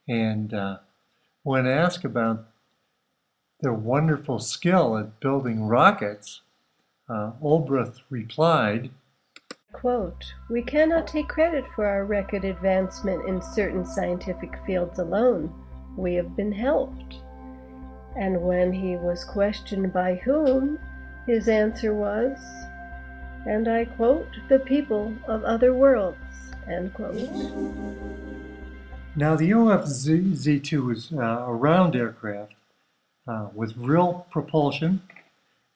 And when asked about their wonderful skill at building rockets, Olbrich replied, quote, "We cannot take credit for our record advancement in certain scientific fields alone. We have been helped." And when he was questioned by whom, his answer was, and I quote, "the people of other worlds," end quote. Now the OFZ-2 was a round aircraft with Vrill propulsion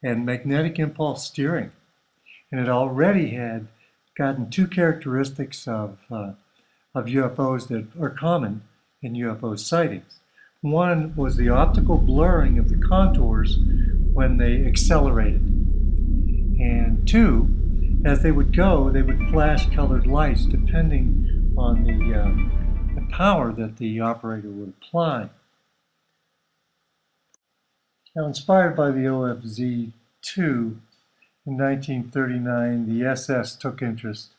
and magnetic impulse steering. And it already had gotten two characteristics of UFOs that are common in UFO sightings. One was the optical blurring of the contours when they accelerated. And two, as they would go, they would flash colored lights depending on the power that the operator would apply. Now, inspired by the OFZ-2, in 1939, the SS took interest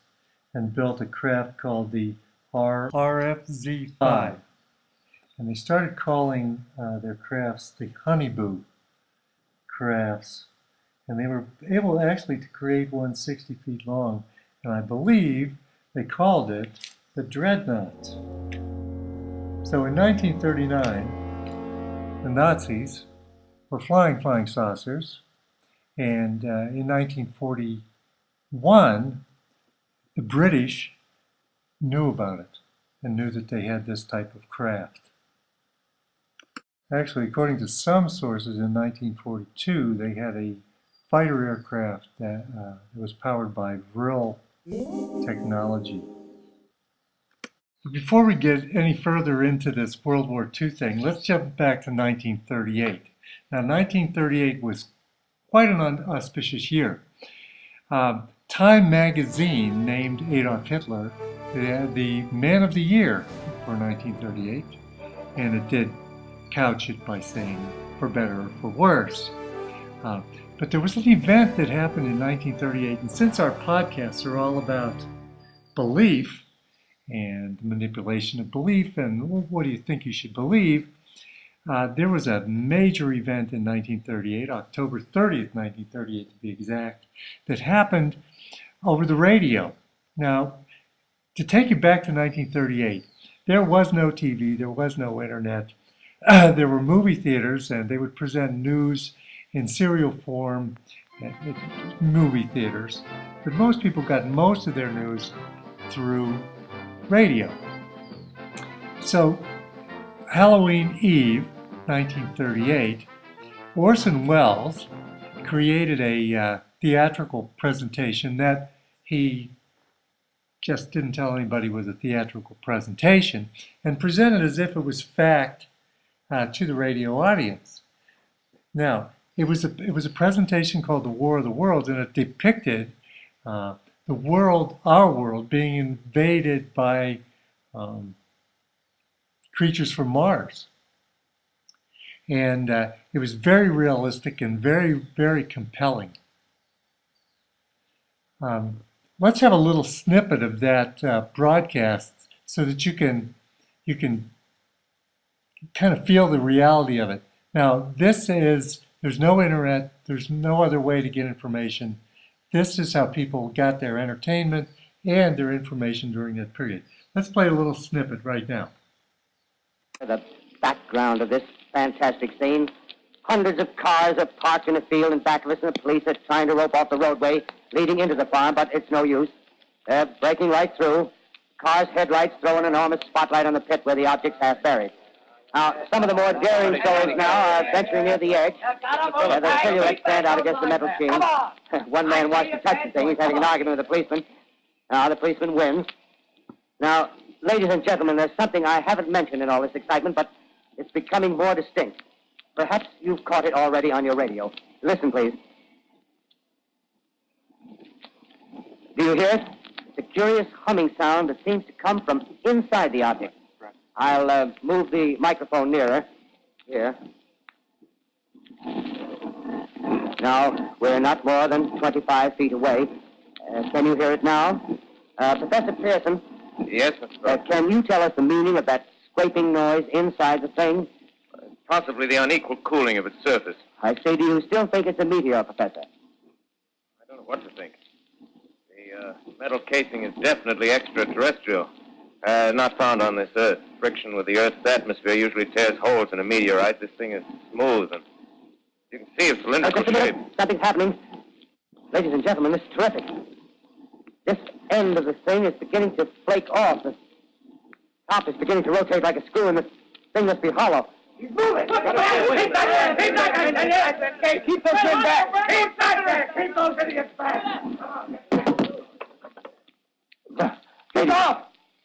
and built a craft called the RFZ-5. And they started calling their crafts the Honeyboo crafts. And they were able actually to create one 60 feet long. And I believe they called it the Dreadnaught. So in 1939, the Nazis were flying flying saucers. And in 1941, the British knew about it and knew that they had this type of craft. Actually, according to some sources, in 1942, they had a fighter aircraft that was powered by Vrill technology. But before we get any further into this World War II thing, let's jump back to 1938. Now, 1938 was quite an auspicious year. Time magazine named Adolf Hitler the Man of the Year for 1938, and it did couch it by saying for better or for worse. But there was an event that happened in 1938, and since our podcasts are all about belief and manipulation of belief and what do you think you should believe, there was a major event in 1938, October 30th, 1938 to be exact, that happened over the radio. Now, to take you back to 1938, there was no TV, there was no internet. There were movie theaters, and they would present news in serial form at movie theaters. But most people got most of their news through radio. So, Halloween Eve, 1938, Orson Welles created a theatrical presentation that he just didn't tell anybody was a theatrical presentation, and presented as if it was fact to the radio audience. Now, it was a presentation called The War of the Worlds, and it depicted the world, our world, being invaded by creatures from Mars. And it was very realistic and very, very compelling. Let's have a little snippet of that broadcast so that you can kind of feel the reality of it. Now, there's no internet, there's no other way to get information. This is how people got their entertainment and their information during that period. Let's play a little snippet right now. The background of this fantastic scene, hundreds of cars are parked in a field in back of us, and the police are trying to rope off the roadway leading into the farm, but it's no use. They're breaking right through. Cars' headlights throw an enormous spotlight on the pit where the object's half buried. Now, some of the more daring souls now are venturing near the edge. The silhouettes stand out against the metal sheen. One man wants to touch the thing. He's having an argument with the policeman. The policeman wins. Now, ladies and gentlemen, there's something I haven't mentioned in all this excitement, but it's becoming more distinct. Perhaps you've caught it already on your radio. Listen, please. Do you hear it? It's a curious humming sound that seems to come from inside the object. I'll move the microphone nearer. Here. Now, we're not more than 25 feet away. Can you hear it now? Professor Pearson? Yes, Mr. Brown. Can you tell us the meaning of that scraping noise inside the thing? Possibly the unequal cooling of its surface. I say, do you still think it's a meteor, Professor? I don't know what to think. The metal casing is definitely extraterrestrial. Not found on this Earth. Friction with the Earth's atmosphere usually tears holes in a meteorite. This thing is smooth, and you can see its cylindrical Just a shape. minute. Something's happening. Ladies and gentlemen, this is terrific. This end of the thing is beginning to flake off. The top is beginning to rotate like a screw, and the thing must be hollow. He's moving! Keep back there! Keep back there! Keep those men back! Keep back there! Keep those idiots back! Get off!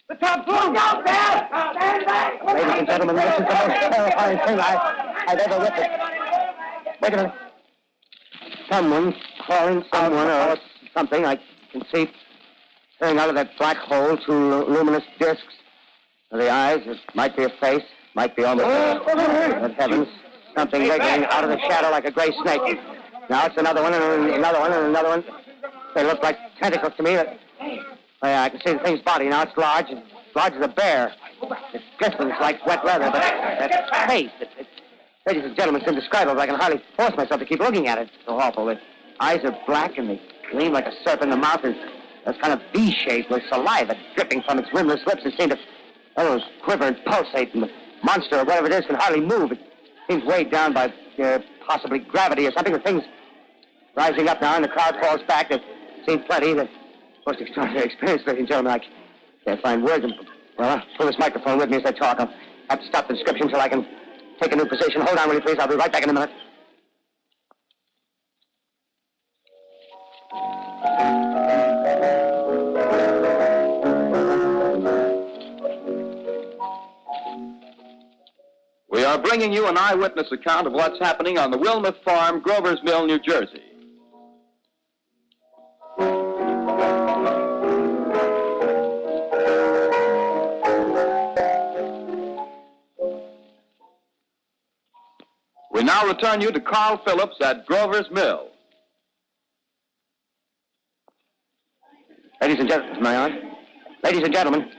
The top's loose! Look out, Dad! Stand back! Ladies and gentlemen, this is the most terrifying thing I've ever witnessed. Wait a minute. Someone's calling someone or something. I can see staring out of that black hole two luminous discs. The eyes, it might be a face, might be almost but heavens, something wriggling out of the shadow like a gray snake. Now it's another one, and another one, and another one. They look like tentacles to me. I can see the thing's body. Now it's large as a bear. It glistens like wet leather, but that face, ladies and gentlemen, it's indescribable. I can hardly force myself to keep looking at it. It's so awful. The eyes are black, and they gleam like a serpent. The mouth is kind of V-shaped with saliva dripping from its rimless lips. It seems to quiver and pulsate, and the monster or whatever it is can hardly move. It seems weighed down by possibly gravity or something. The thing's rising up now, and the crowd falls back. They've seen plenty. The most extraordinary experience, ladies and gentlemen. I can't find words. Well, I'll pull this microphone with me as I talk. I'll have to stop the description till I can take a new position. Hold on, will you, please? I'll be right back in a minute. We are bringing you an eyewitness account of what's happening on the Wilmouth Farm, Grover's Mill, New Jersey. We now return you to Carl Phillips at Grover's Mill. Ladies and gentlemen, am I on? Ladies and gentlemen,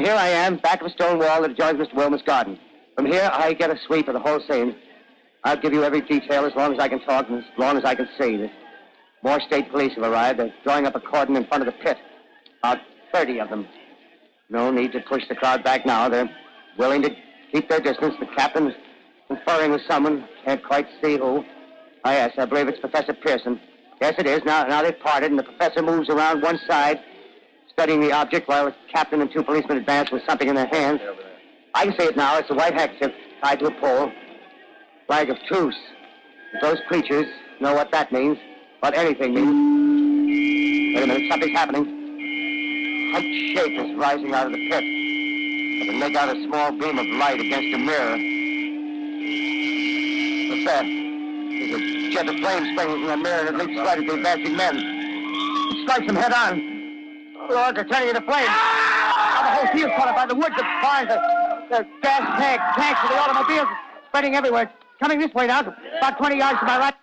here I am, back of a stone wall that adjoins Mr. Wilmot's garden. From here, I get a sweep of the whole scene. I'll give you every detail as long as I can talk and as long as I can see. The more state police have arrived. They're drawing up a cordon in front of the pit. About 30 of them. No need to push the crowd back now. They're willing to keep their distance. The captain's conferring with someone. Can't quite see who. Oh, yes, I believe it's Professor Pearson. Yes, it is. Now they've parted, and the professor moves around one side, studying the object, while the captain and two policemen advance with something in their hands. I can see it now. It's a white handkerchief tied to a pole. Flag of truce. If those creatures know what that means, what anything means. Wait a minute, something's happening. White shape is rising out of the pit. I can make out a small beam of light against a mirror. What's that? There's a jet of flame springing from the mirror and it leaps right at the advancing men. It strikes them head on. Oh, Lord, they're turning into flames. Now the whole field's caught up by the woods, the barns, the gas tanks of the automobiles spreading everywhere. It's coming this way now, about 20 yards to my right.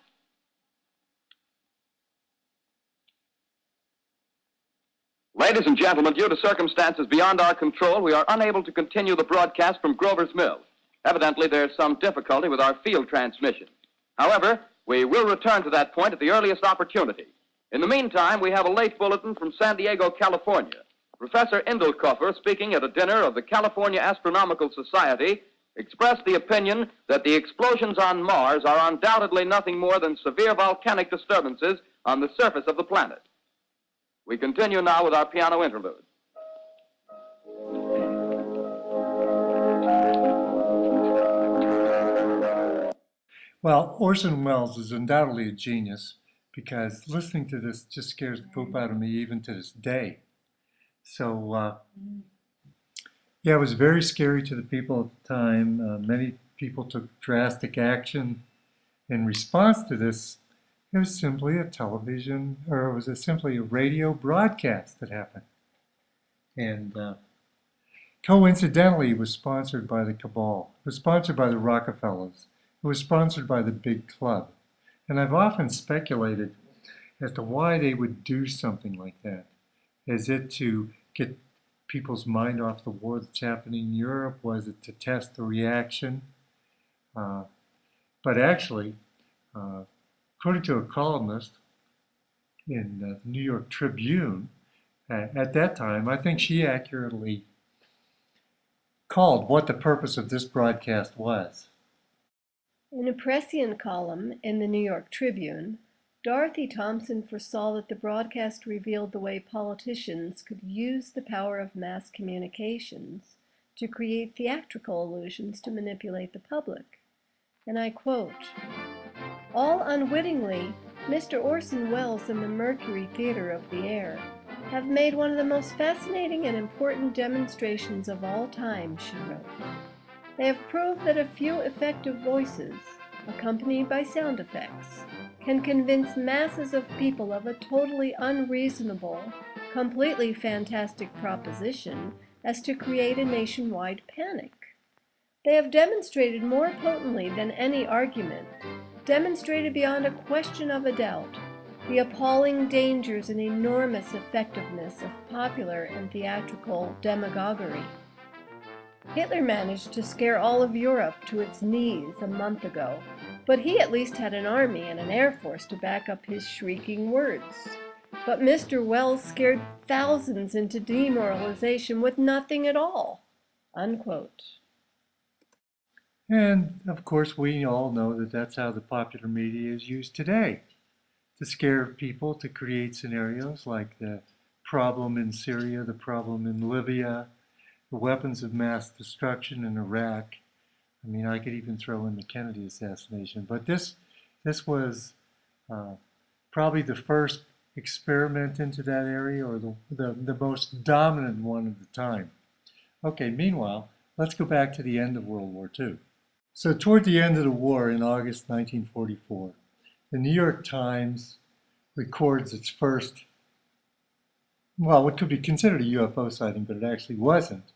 Ladies and gentlemen, due to circumstances beyond our control, we are unable to continue the broadcast from Grover's Mill. Evidently, there's some difficulty with our field transmission. However, we will return to that point at the earliest opportunity. In the meantime, we have a late bulletin from San Diego, California. Professor Indelkoffer, speaking at a dinner of the California Astronomical Society, expressed the opinion that the explosions on Mars are undoubtedly nothing more than severe volcanic disturbances on the surface of the planet. We continue now with our piano interlude. Well, Orson Welles is undoubtedly a genius because listening to this just scares the poop out of me even to this day. So, yeah, it was very scary to the people at the time. Many people took drastic action. In response to this, it was simply a television, or it was simply a radio broadcast that happened. And coincidentally, it was sponsored by the cabal. It was sponsored by the Rockefellers. It was sponsored by the big club. And I've often speculated as to why they would do something like that. Is it to get people's mind off the war that's happening in Europe? Was it to test the reaction? But actually, according to a columnist in the New York Tribune, at that time, I think she accurately called what the purpose of this broadcast was. In a prescient column in the New York Tribune, Dorothy Thompson foresaw that the broadcast revealed the way politicians could use the power of mass communications to create theatrical illusions to manipulate the public. And I quote, "All unwittingly, Mr. Orson Welles and the Mercury Theater of the Air have made one of the most fascinating and important demonstrations of all time," she wrote. "They have proved that a few effective voices, accompanied by sound effects, can convince masses of people of a totally unreasonable, completely fantastic proposition as to create a nationwide panic. They have demonstrated more potently than any argument, demonstrated beyond a question of a doubt, the appalling dangers and enormous effectiveness of popular and theatrical demagoguery. Hitler managed to scare all of Europe to its knees a month ago, but he at least had an army and an air force to back up his shrieking words. But Mr. Welles scared thousands into demoralization with nothing at all." Unquote. And of course, we all know that that's how the popular media is used today, to scare people, to create scenarios like the problem in Syria, the problem in Libya, the weapons of mass destruction in Iraq. I mean, I could even throw in the Kennedy assassination. But this was probably the first experiment into that area, or the most dominant one of the time. Okay, meanwhile, let's go back to the end of World War II. So toward the end of the war in August 1944, the New York Times records its first, well, what could be considered a UFO sighting, but it actually wasn't.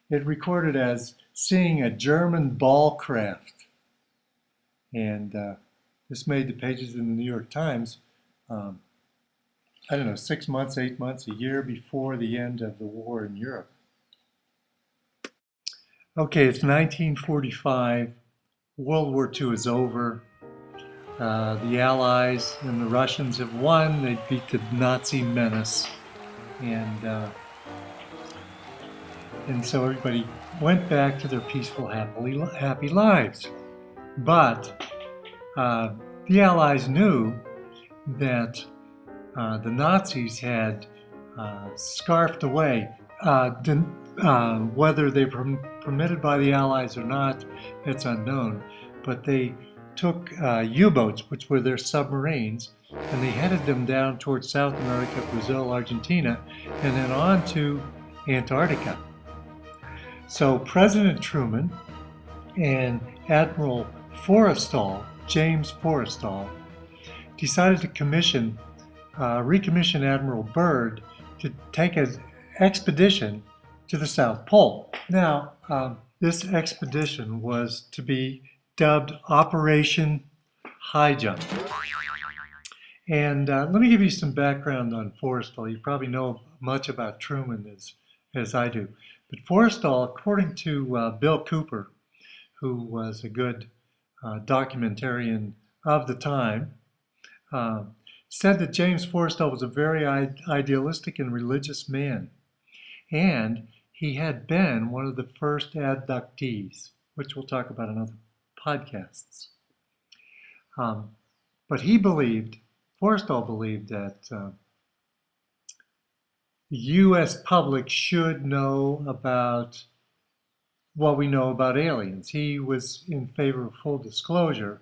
It recorded as seeing a German ball craft. And this made the pages in the New York Times, I don't know, 6 months, 8 months, a year before the end of the war in Europe. Okay, it's 1945. World War II is over. The Allies and the Russians have won. They beat the Nazi menace. And so everybody went back to their peaceful, happy lives. But the Allies knew that the Nazis had scarfed away. Whether they were permitted by the Allies or not, it's unknown. But they took U-boats, which were their submarines, and they headed them down towards South America, Brazil, Argentina, and then on to Antarctica. So President Truman and Admiral Forrestal, James Forrestal, decided to recommission Admiral Byrd to take an expedition to the South Pole. Now, this expedition was to be dubbed Operation High Jump. And let me give you some background on Forrestal. You probably know much about Truman as I do. But Forrestal, according to Bill Cooper, who was a good documentarian of the time, said that James Forrestal was a very idealistic and religious man. And he had been one of the first abductees, which we'll talk about in other podcasts. But Forrestal believed that the U.S. public should know about what we know about aliens. He was in favor of full disclosure,